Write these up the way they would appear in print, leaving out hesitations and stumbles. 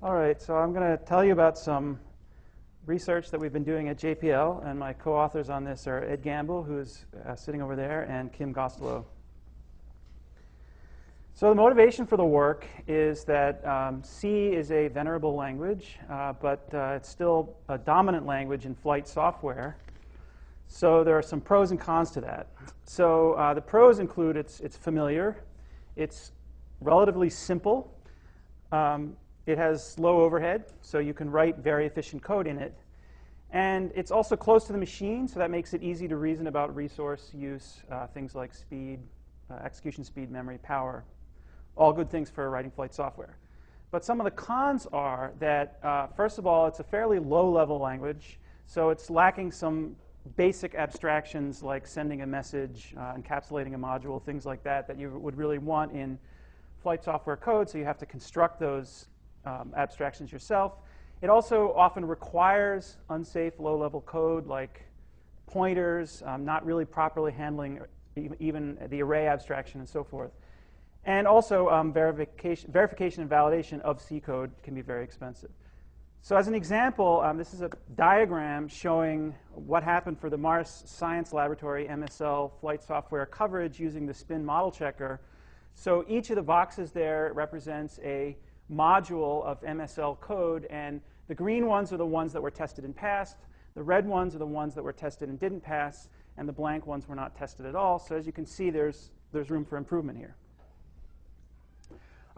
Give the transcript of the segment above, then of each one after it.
All right, so I'm going to tell you about some research that we've been doing at JPL, and my co-authors on this are Ed Gamble, who's sitting over there, and Kim Gostelow. So the motivation for the work is that C is a venerable language, but it's still a dominant language in flight software. So there are some pros and cons to that. So the pros include it's familiar, it's relatively simple, it has low overhead, so you can write very efficient code in it. And it's also close to the machine, so that makes it easy to reason about resource use, things like speed, execution speed, memory, power. All good things for writing flight software. But some of the cons are that, first of all, it's a fairly low-level language, so it's lacking some basic abstractions like sending a message, encapsulating a module, things like that, that you would really want in flight software code, so you have to construct those abstractions yourself. It also often requires unsafe low-level code like pointers, not really properly handling even the array abstraction and so forth. And also verification and validation of C code can be very expensive. So as an example, this is a diagram showing what happened for the Mars Science Laboratory MSL flight software coverage using the spin model checker. So each of the boxes there represents a module of MSL code, and the green ones are the ones that were tested and passed, the red ones are the ones that were tested and didn't pass, and the blank ones were not tested at all. So as you can see, there's room for improvement here.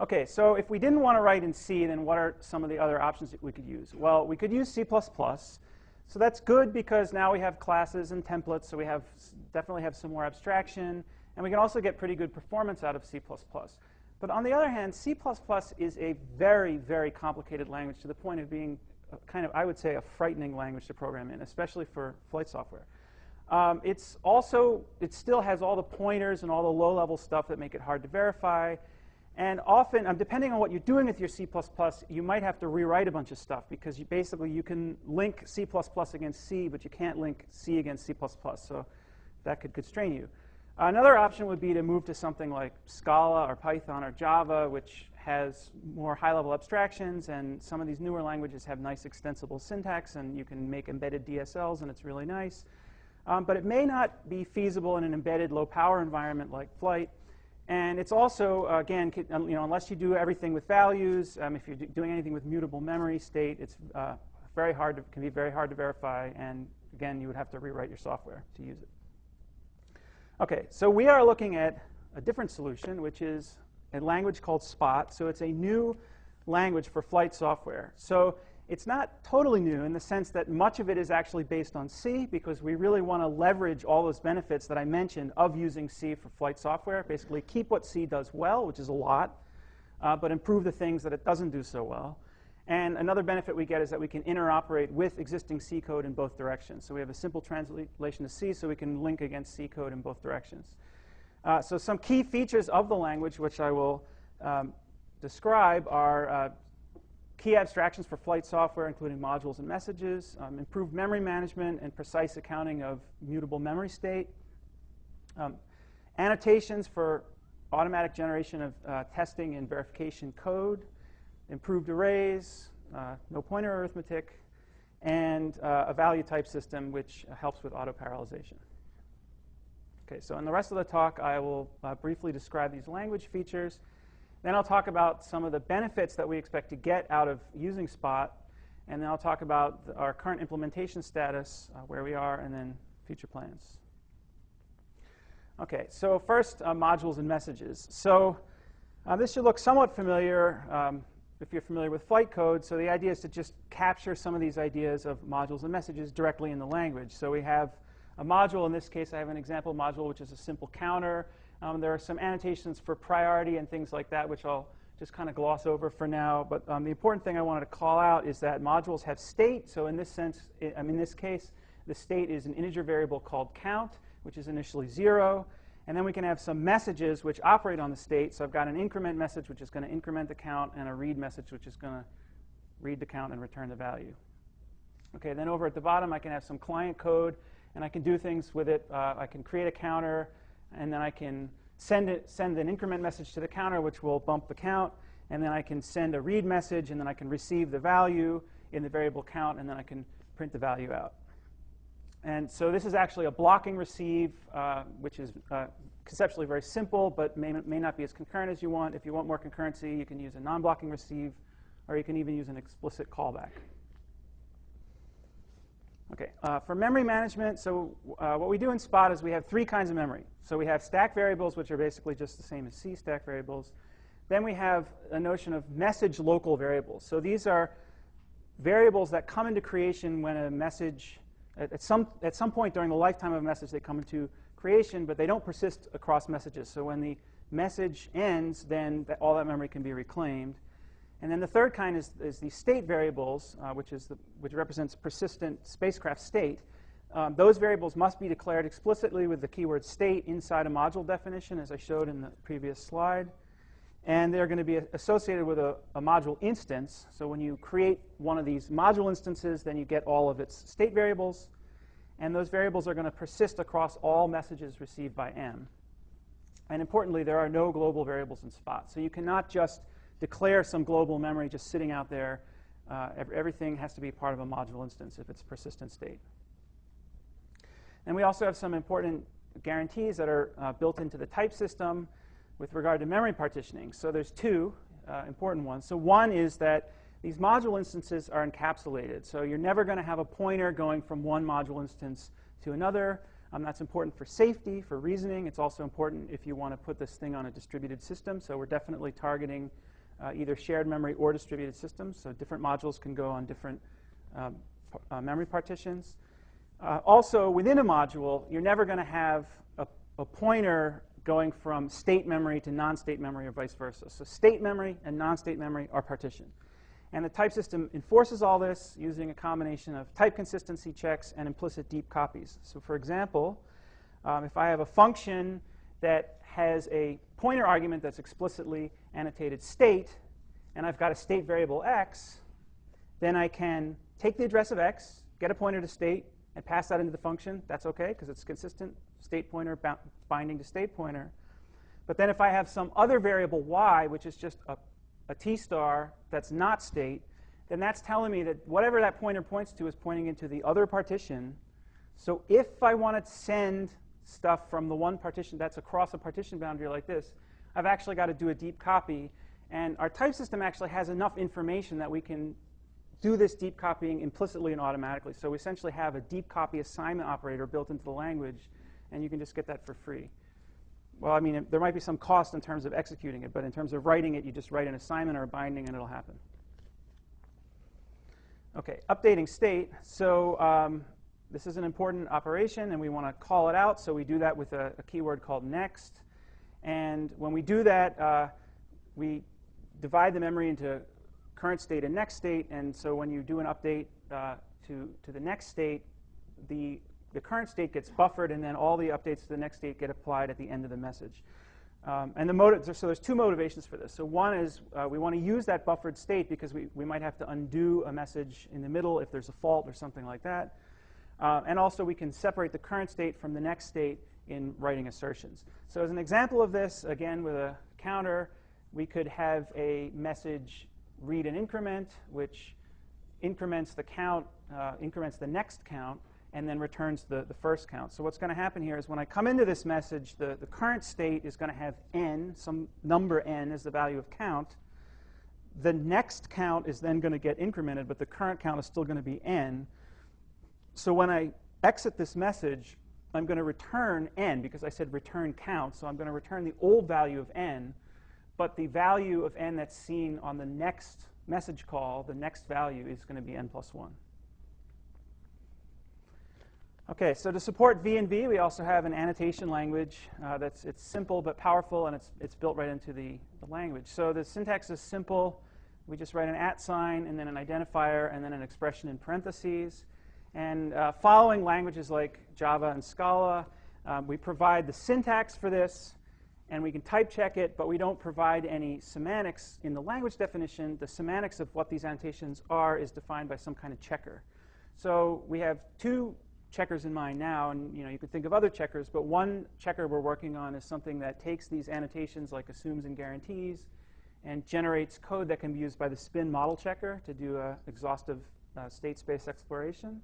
Okay, so if we didn't want to write in C, then what are some of the other options that we could use? Well, we could use C++. So that's good because now we have classes and templates, so we definitely have some more abstraction, and we can also get pretty good performance out of C++. But on the other hand, C++ is a very, very complicated language to the point of being kind of, I would say, a frightening language to program in, especially for flight software. It still has all the pointers and all the low-level stuff that make it hard to verify. And often, depending on what you're doing with your C++, you might have to rewrite a bunch of stuff because you can link C++ against C, but you can't link C against C++. So that could constrain you. Another option would be to move to something like Scala or Python or Java, which has more high-level abstractions, and some of these newer languages have nice extensible syntax, and you can make embedded DSLs, and it's really nice. But it may not be feasible in an embedded low-power environment like flight. And it's also, again, unless you do everything with values, if you're doing anything with mutable memory state, it's can be very hard to verify, and again, you would have to rewrite your software to use it. Okay, so we are looking at a different solution, which is a language called Spot. So it's a new language for flight software. So it's not totally new in the sense that much of it is actually based on C, because we really want to leverage all those benefits that I mentioned of using C for flight software. Basically, keep what C does well, which is a lot, but improve the things that it doesn't do so well. And another benefit we get is that we can interoperate with existing C code in both directions. So we have a simple translation to C, so we can link against C code in both directions. So some key features of the language, which I will describe, are key abstractions for flight software, including modules and messages, improved memory management and precise accounting of mutable memory state, annotations for automatic generation of testing and verification code, improved arrays, no pointer arithmetic, and a value type system which helps with auto-parallelization. Okay, so in the rest of the talk, I will briefly describe these language features. Then I'll talk about some of the benefits that we expect to get out of using Spot. And then I'll talk about our current implementation status, where we are, and then future plans. Okay, so first, modules and messages. So this should look somewhat familiar if you're familiar with flight code. So the idea is to just capture some of these ideas of modules and messages directly in the language. So we have a module. In this case, I have an example module, which is a simple counter. There are some annotations for priority and things like that, which I'll just kind of gloss over for now. But the important thing I wanted to call out is that modules have state. So in this sense, in this case, the state is an integer variable called count, which is initially 0. And then we can have some messages which operate on the state. So I've got an increment message, which is going to increment the count, and a read message, which is going to read the count and return the value. Okay, then over at the bottom, I can have some client code, and I can do things with it. I can create a counter, and then I can send an increment message to the counter, which will bump the count. and then I can send a read message, and then I can receive the value in the variable count, and then I can print the value out. And so this is actually a blocking receive, which is conceptually very simple, but may not be as concurrent as you want. If you want more concurrency, you can use a non-blocking receive, or you can even use an explicit callback. Okay, for memory management, so what we do in Spot is we have three kinds of memory. So we have stack variables, which are basically just the same as C stack variables. Then we have a notion of message local variables. So these are variables that come into creation when a message, at some point during the lifetime of a message, they come into creation, but they don't persist across messages. So when the message ends, then all that memory can be reclaimed. And then the third kind is the state variables, which represents persistent spacecraft state. Those variables must be declared explicitly with the keyword state inside a module definition, as I showed in the previous slide. And they're going to be associated with a module instance. So when you create one of these module instances, then you get all of its state variables. And those variables are going to persist across all messages received by M. And importantly, there are no global variables in Spot. So you cannot just declare some global memory just sitting out there. Everything has to be part of a module instance if it's persistent state. And we also have some important guarantees that are built into the type system with regard to memory partitioning. So there's two important ones. So one is that these module instances are encapsulated. So you're never going to have a pointer going from one module instance to another. That's important for safety, for reasoning. It's also important if you want to put this thing on a distributed system. So we're definitely targeting either shared memory or distributed systems. So different modules can go on different memory partitions. Also, within a module, you're never going to have a pointer going from state memory to non-state memory or vice versa. So state memory and non-state memory are partitioned. And the type system enforces all this using a combination of type consistency checks and implicit deep copies. So for example, if I have a function that has a pointer argument that's explicitly annotated state, and I've got a state variable x, then I can take the address of x, get a pointer to state, and pass that into the function. That's OK, because it's consistent. State pointer binding to state pointer. But then if I have some other variable y, which is just a t star that's not state, then that's telling me that whatever that pointer points to is pointing into the other partition. So if I want to send stuff from the one partition that's across a partition boundary like this, I've actually got to do a deep copy. And our type system actually has enough information that we can do this deep copying implicitly and automatically. So we essentially have a deep copy assignment operator built into the language, and you can just get that for free. Well, I mean, there might be some cost in terms of executing it, but in terms of writing it, you just write an assignment or a binding, and it'll happen. OK, updating state. So this is an important operation, and we want to call it out. So we do that with a keyword called next. And when we do that, we divide the memory into current state and next state. And so when you do an update to the next state, the current state gets buffered, and then all the updates to the next state get applied at the end of the message. So there's two motivations for this. So one is we want to use that buffered state because we might have to undo a message in the middle if there's a fault or something like that. And also we can separate the current state from the next state in writing assertions. So as an example of this, again with a counter, we could have a message read an increment, which increments the count, increments the next count, and then returns the first count. So what's going to happen here is when I come into this message, the current state is going to have n, some number n as the value of count. The next count is then going to get incremented, but the current count is still going to be n. So when I exit this message, I'm going to return n, because I said return count. So I'm going to return the old value of n, but the value of n that's seen on the next message call, the next value, is going to be n plus 1. OK, so to support V and V, we also have an annotation language it's simple but powerful, and it's built right into the language. So the syntax is simple. We just write an @ sign, and then an identifier, and then an expression in parentheses. And following languages like Java and Scala, we provide the syntax for this, and we can type check it, but we don't provide any semantics in the language definition. The semantics of what these annotations are is defined by some kind of checker. So we have two checkers in mind now, and you could think of other checkers, but one checker we're working on is something that takes these annotations like assumes and guarantees and generates code that can be used by the spin model checker to do exhaustive state space exploration.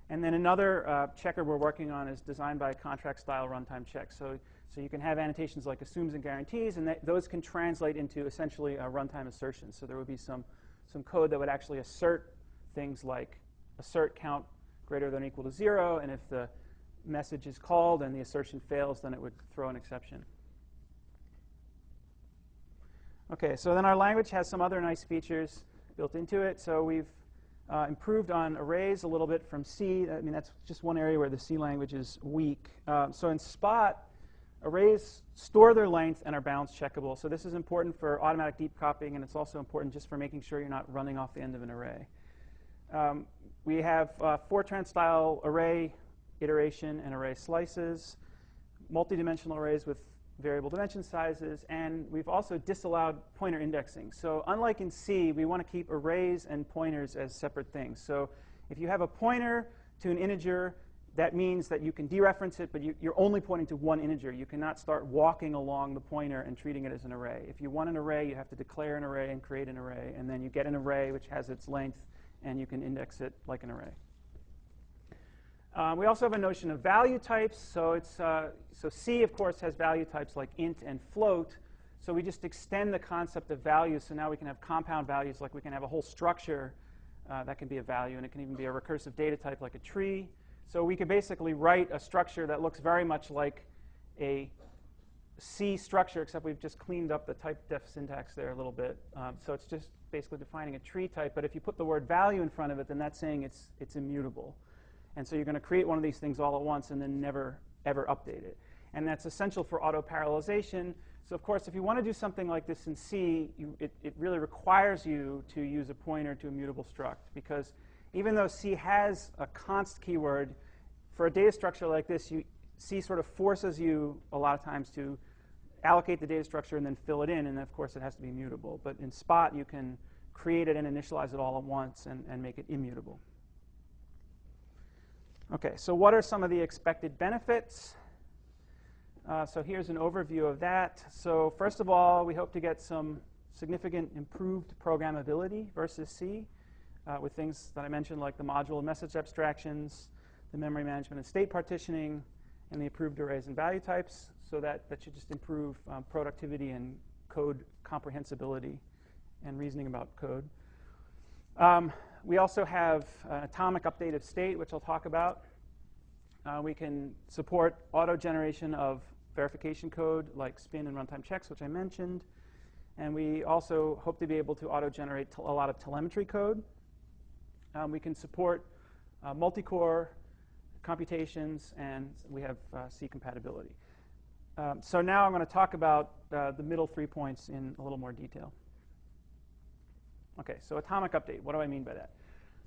And then another checker we're working on is designed by contract style runtime check. So you can have annotations like assumes and guarantees, and those can translate into essentially a runtime assertion. So there would be some code that would actually assert things like assert count greater than or equal to 0, and if the message is called and the assertion fails, then it would throw an exception. Okay, so then our language has some other nice features built into it. So we've improved on arrays a little bit from C. I mean, that's just one area where the C language is weak. So in Spot, arrays store their length and are bounds checkable. So this is important for automatic deep copying, and it's also important just for making sure you're not running off the end of an array. We have Fortran style array iteration and array slices, multi-dimensional arrays with variable dimension sizes, and we've also disallowed pointer indexing. So unlike in C, we want to keep arrays and pointers as separate things. So if you have a pointer to an integer, that means that you can dereference it, but you're only pointing to one integer. You cannot start walking along the pointer and treating it as an array. If you want an array, you have to declare an array and create an array, and then you get an array which has its length, and you can index it like an array. We also have a notion of value types. So C, of course, has value types like int and float. So we just extend the concept of values. So now we can have compound values, like we can have a whole structure that can be a value, and it can even be a recursive data type like a tree. So we could basically write a structure that looks very much like a C structure, except we've just cleaned up the type def syntax there a little bit. So it's just basically defining a tree type. But if you put the word value in front of it, then that's saying it's immutable. And so you're going to create one of these things all at once and then never, ever update it. And that's essential for auto-parallelization. So of course, if you want to do something like this in C, it really requires you to use a pointer to a mutable struct. Because even though C has a const keyword, for a data structure like this, C sort of forces you a lot of times to allocate the data structure and then fill it in. And of course, it has to be mutable. But in Spot, you can create it and initialize it all at once and make it immutable. OK, so what are some of the expected benefits? So here's an overview of that. So first of all, we hope to get some significant improved programmability versus C with things that I mentioned, like the module and message abstractions, the memory management and state partitioning, and the approved arrays and value types. So that should just improve productivity and code comprehensibility and reasoning about code. We also have an atomic update of state, which I'll talk about. We can support auto-generation of verification code like spin and runtime checks, which I mentioned. And we also hope to be able to auto-generate a lot of telemetry code. We can support multi-core computations, and we have C compatibility. So now I'm going to talk about the middle 3 points in a little more detail. OK, so atomic update. What do I mean by that?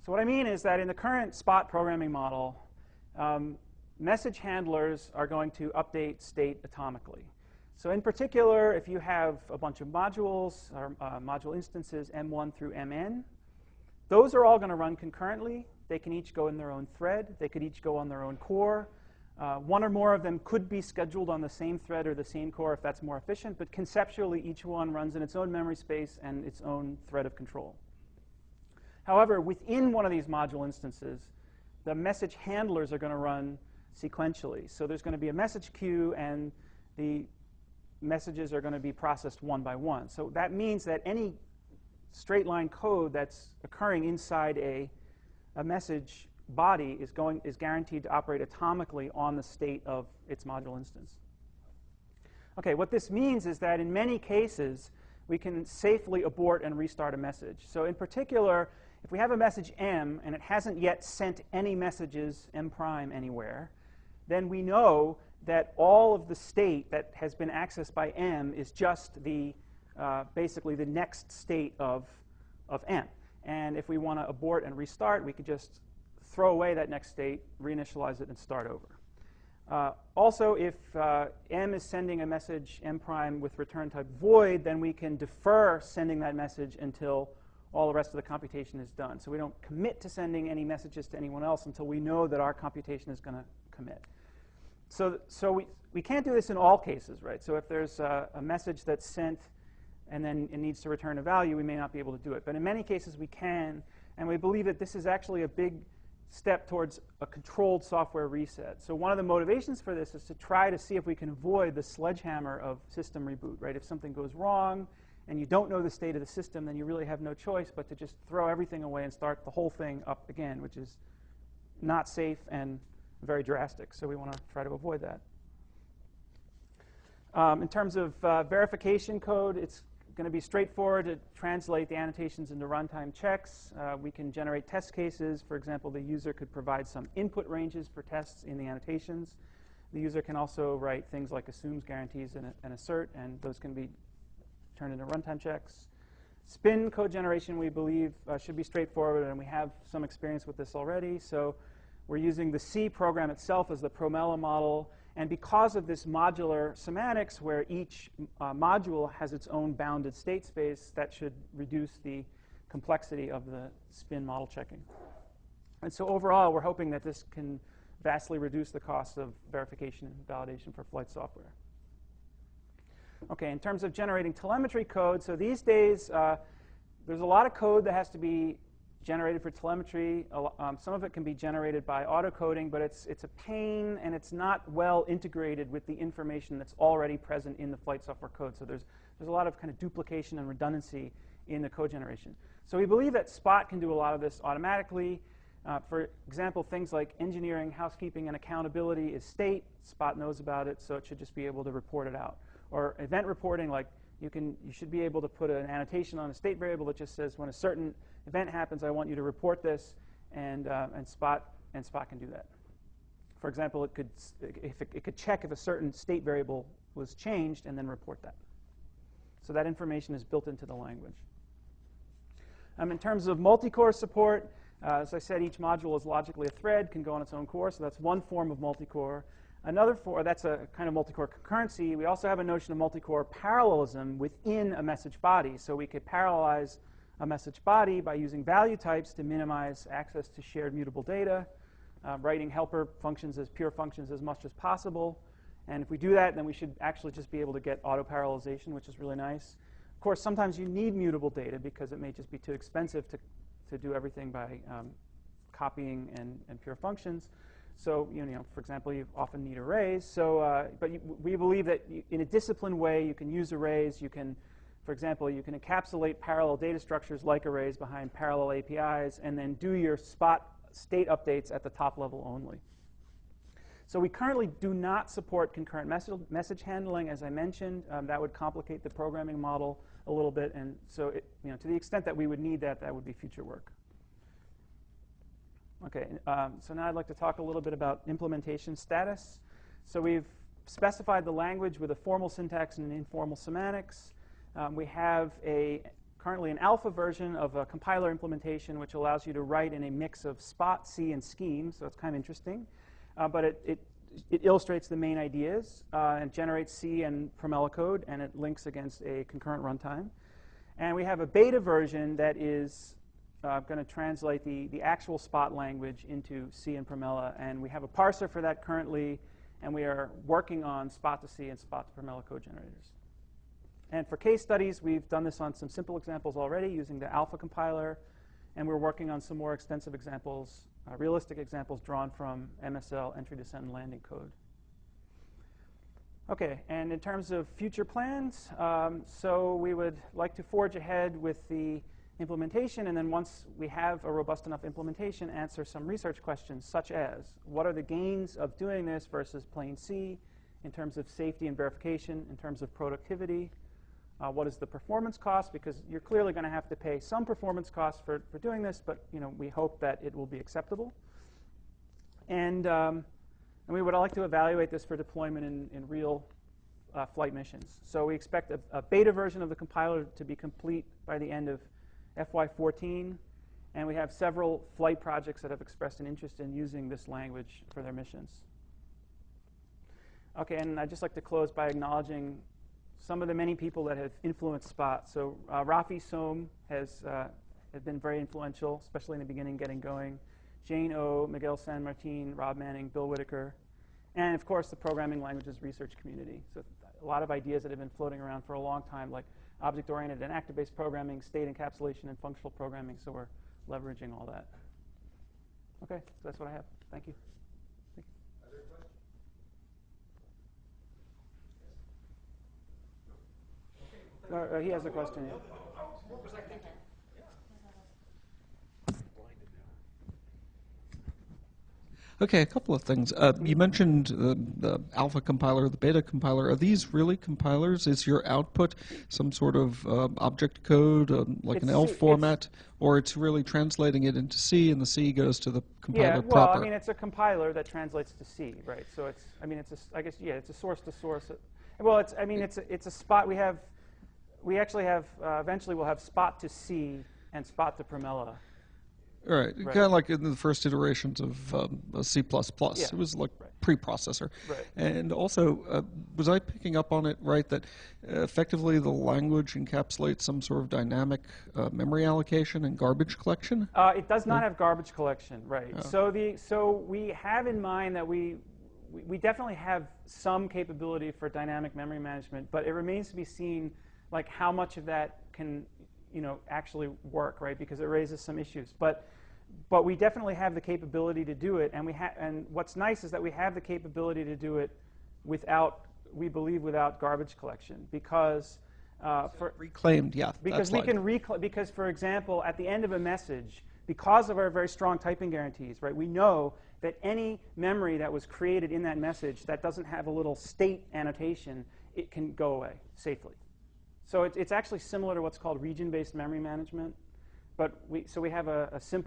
So what I mean is that in the current Spot programming model, message handlers are going to update state atomically. So in particular, if you have a bunch of modules or module instances M1 through Mn, those are all going to run concurrently. They can each go in their own thread. They could each go on their own core. One or more of them could be scheduled on the same thread or the same core if that's more efficient. But conceptually, each one runs in its own memory space and its own thread of control. However, within one of these module instances, the message handlers are going to run sequentially. So there's going to be a message queue, and the messages are going to be processed one by one. So that means that any straight line code that's occurring inside a message body is guaranteed to operate atomically on the state of its module instance. OK, what this means is that in many cases, we can safely abort and restart a message. So in particular, if we have a message M and it hasn't yet sent any messages M prime anywhere, then we know that all of the state that has been accessed by M is just basically the next state of M. And if we want to abort and restart, we could just throw away that next state, reinitialize it, and start over. Also, if M is sending a message M prime with return type void, then we can defer sending that message until all the rest of the computation is done. So we don't commit to sending any messages to anyone else until we know that our computation is going to commit. So we can't do this in all cases, right? So if there's a message that's sent and then it needs to return a value, we may not be able to do it. But in many cases, we can, and we believe that this is actually a big step towards a controlled software reset. So one of the motivations for this is to try to see if we can avoid the sledgehammer of system reboot, right? If something goes wrong and you don't know the state of the system, then you really have no choice but to just throw everything away and start the whole thing up again, which is not safe and very drastic. So we want to try to avoid that. In terms of verification code, it's going to be straightforward to translate the annotations into runtime checks. We can generate test cases. For example, the user could provide some input ranges for tests in the annotations. The user can also write things like assumes, guarantees, and assert, and those can be turned into runtime checks. Spin code generation, we believe, should be straightforward, and we have some experience with this already. So we're using the C program itself as the Promella model. And because of this modular semantics, where each module has its own bounded state space, that should reduce the complexity of the spin model checking. And so overall, we're hoping that this can vastly reduce the cost of verification and validation for flight software. OK, in terms of generating telemetry code, so these days, there's a lot of code that has to be generated for telemetry. Some of it can be generated by autocoding, but it's a pain, and it's not well integrated with the information that's already present in the flight software code. So there's a lot of kind of duplication and redundancy in the code generation. So we believe that Spot can do a lot of this automatically. For example, things like engineering, housekeeping, and accountability is state. Spot knows about it, so it should just be able to report it out. Or event reporting, like you should be able to put an annotation on a state variable that just says when a certain event happens, I want you to report this, and Spot can do that. For example, it could check if a certain state variable was changed and then report that. So that information is built into the language. In terms of multi-core support, as I said, each module is logically a thread, can go on its own core. So that's one form of multi-core. Another form, that's a kind of multi-core concurrency. We also have a notion of multi-core parallelism within a message body. So we could parallelize a message body by using value types to minimize access to shared mutable data, writing helper functions as pure functions as much as possible. And if we do that, then we should actually just be able to get auto-parallelization, which is really nice. Of course, sometimes you need mutable data because it may just be too expensive to do everything by copying and pure functions. So, for example, you often need arrays. So, we believe that in a disciplined way, you can use arrays. You can, for example, you can encapsulate parallel data structures like arrays behind parallel APIs, and then do your Spot state updates at the top level only. So we currently do not support concurrent message handling, as I mentioned. That would complicate the programming model a little bit, and so to the extent that we would need that, that would be future work. OK, so now I'd like to talk a little bit about implementation status. So we've specified the language with a formal syntax and an informal semantics. We have currently an alpha version of a compiler implementation, which allows you to write in a mix of Spot, C, and Scheme. So it's kind of interesting. But it illustrates the main ideas and generates C and Promella code, and it links against a concurrent runtime. And we have a beta version that is going to translate the actual Spot language into C and Promella. And we have a parser for that currently, and we are working on Spot to C and Spot to Promella code generators. And for case studies, we've done this on some simple examples already using the alpha compiler. And we're working on some more extensive examples, realistic examples drawn from MSL entry, descent, and landing code. OK, and in terms of future plans, so we would like to forge ahead with the implementation, and then once we have a robust enough implementation, answer some research questions, such as what are the gains of doing this versus plain C in terms of safety and verification, in terms of productivity, what is the performance cost, because you're clearly going to have to pay some performance costs for doing this, but we hope that it will be acceptable. And we would like to evaluate this for deployment in real flight missions. So we expect a beta version of the compiler to be complete by the end of FY14, and we have several flight projects that have expressed an interest in using this language for their missions. OK, and I'd just like to close by acknowledging some of the many people that have influenced Spot. So Rafi Soam has been very influential, especially in the beginning, getting going. Jane O, Miguel San Martin, Rob Manning, Bill Whitaker, and of course the programming languages research community. So a lot of ideas that have been floating around for a long time, like object-oriented and active-based programming, state encapsulation, and functional programming. So we're leveraging all that. Okay, so that's what I have. Thank you. Other questions? He has a question. Yeah. What was I thinking? Okay, a couple of things. You mentioned the alpha compiler, the beta compiler. Are these really compilers? Is your output some sort of object code, like an ELF format, or it's really translating it into C, and the C goes to the compiler proper? Well, I mean, it's a compiler that translates to C, right? So it's, I mean, it's a, I guess, yeah, it's a source to source. Well, it's, I mean, it's a spot. We actually have, eventually we'll have spot to C and spot to Promella. Right, kind of like in the first iterations of C++. Yeah. It was like preprocessor. Right. And also, was I picking up on it right that effectively the language encapsulates some sort of dynamic memory allocation and garbage collection? It does not have garbage collection, right? Oh. So we have in mind that we definitely have some capability for dynamic memory management, but it remains to be seen like how much of that can actually work, right? Because it raises some issues. But we definitely have the capability to do it, and what's nice is that we have the capability to do it without, we believe, without garbage collection, because reclaimed, yeah. Because we can because, for example, at the end of a message, because of our very strong typing guarantees, right? We know that any memory that was created in that message that doesn't have a little state annotation, it can go away safely. So it's actually similar to what's called region-based memory management, but we have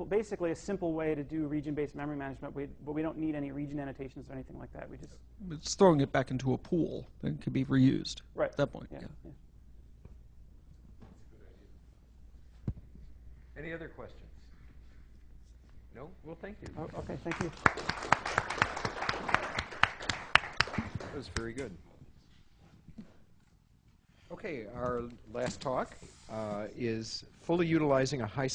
basically a simple way to do region-based memory management, but we don't need any region annotations or anything like that. We just it's throwing it back into a pool and can be reused right at that point. Yeah. Any other questions? No? Well, thank you. Oh, okay, thank you. That was very good. Okay, our last talk is fully utilizing a high